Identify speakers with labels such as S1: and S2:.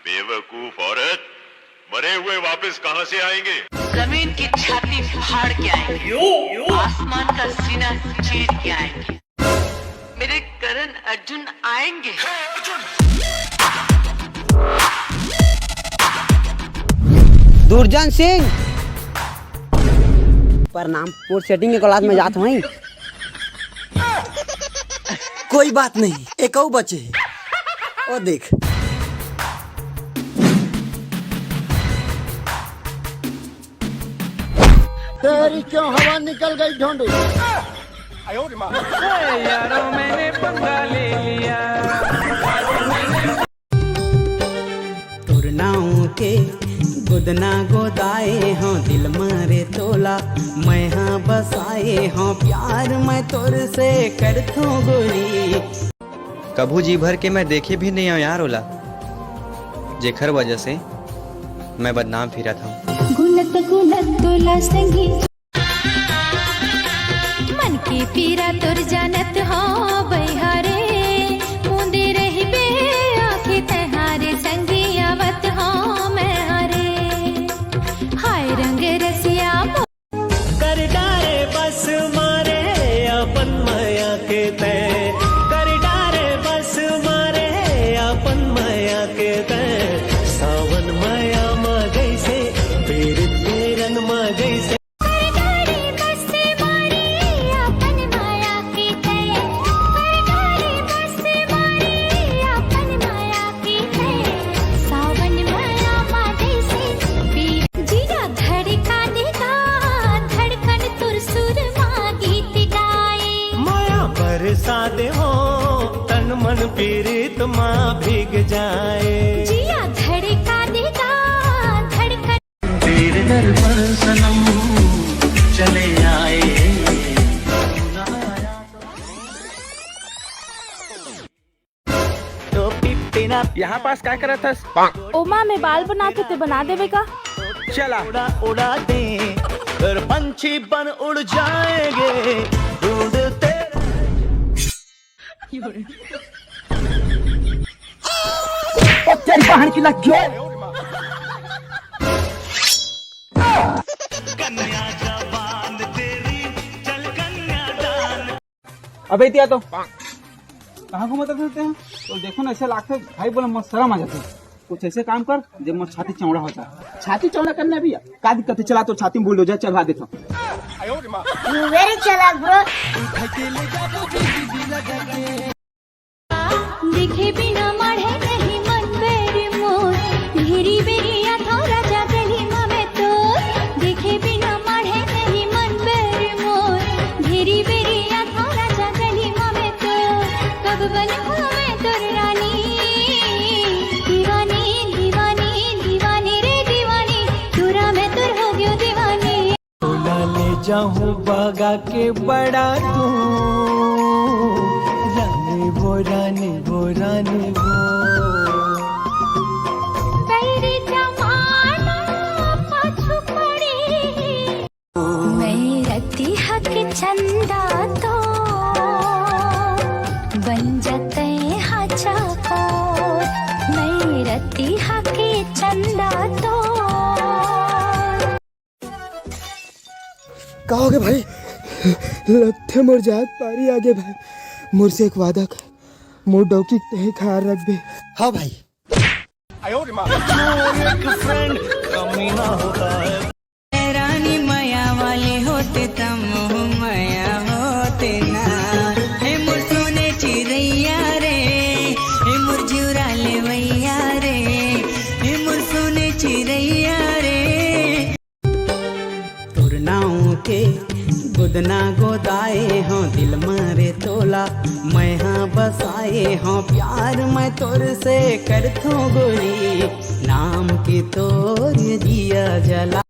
S1: बेवकूफ औरत, मरे हुए वापस कहाँ से आएंगे?
S2: जमीन की छाती फाड़ के आएंगे, आसमान का सीना चीर के आएंगे। मेरे करण अर्जुन आएंगे।
S3: दुर्जन सिंह प्रणाम। और सेटिंग के क्लास में जात हूँ।
S4: कोई बात नहीं, एक और बचे। और देख,
S5: तेरी क्यों हवा निकल गई ढूंढू।
S6: यारों मैंने पंगा ले लिया।
S3: तुरनाओं के गुदना गोदाए हों, दिल मारे तोला मैं हाँ बसाए हों, प्यार मैं तोर से करथूं गोरी।
S7: कभू जी भर के मैं देखे भी नहीं हूँ यार ओला, जेखर वजह से मैं बदनाम फिरा था।
S8: गुलत गुलत तोला संगी मन की पीरा तुर जानत हो बहारे, मुंदे रही बे आखे तहारे संगी आवत हो मैं हरे। हाय रंग रसिया
S6: कर डारे बस मारे अपन माया के तय, कर डारे बस मारे अपन माया के तय। सावन माया मा गईसे, पीर तेरन मा गईसे। सादे हो तन मन पीड़ित माँ भीग जाए।
S8: जिया धड़का देगा धड़कन
S6: तेरे दर पर सनम चले आए। तो पिपिना
S9: यहाँ पास क्या कर रहा था?
S10: ओमा में बाल बनाते थे, बना देवे का?
S9: चला
S6: उड़ा उड़ा दे, फिर पंछी बन उड़ जाएंगे ढूंढते।
S3: बाहर की लग गया।
S6: कन्या जवान तेरी चल कन्या दान।
S9: अबे दिया तो कहाँ घूमते फिरते हैं? तो देखो ना ऐसे लागते भाई, बोला मत शर्म आ जाती। कुछ ऐसे काम कर जब मत छाती चौड़ा हो जाए। छाती चौड़ा करना भी क्या दिक्कत है? चला तो छाती में बुलडोजर चढ़ा देता।
S5: वेरी चालाक ब्रो।
S8: देखे बिना मढ़े नहीं मन बेरी मोर, घेरी बेरिया थोड़ा जा गली में तो। देखे बिना मढ़े नहीं मन बेरी मोर, घेरी बेरिया थोड़ा जा गली में तो। कब बनूं मैं तोर रानी, दीवानी दीवानी दीवानी रे दीवानी, तोरा मैं तोर हो गयो दीवानी।
S6: तोला ले जाऊं बागा के बड़ा तू, रानी वो रानी वो रानी वो।
S8: तेरे जमाना पाछू पड़ी, मैं रती हक चंदा तो बन जाते हाचा को। मैं रती हक चंदा तो।
S4: कहोगे भाई? लगते मोर जात पारी आगे भाई। मोर से एक वादा कर, मोर डौकी तही ख्याल रख बे। हाँ भाई।
S6: एक फ्रेंड कमी ना होता है।
S3: रानी माया वाले होते तम माया होते ना। हे मोर सोने चिड़ैया रे, हे मोर जुरा ले वैया रे, हे मोर सोने चिड़ैया रे। तुरनाओं के गुदना गोदाए हों, दिल मारे तोला मैं हाँ बसाए हों, प्यार मैं तोर से करथूं गोरी। नाम की तोर जिया जला।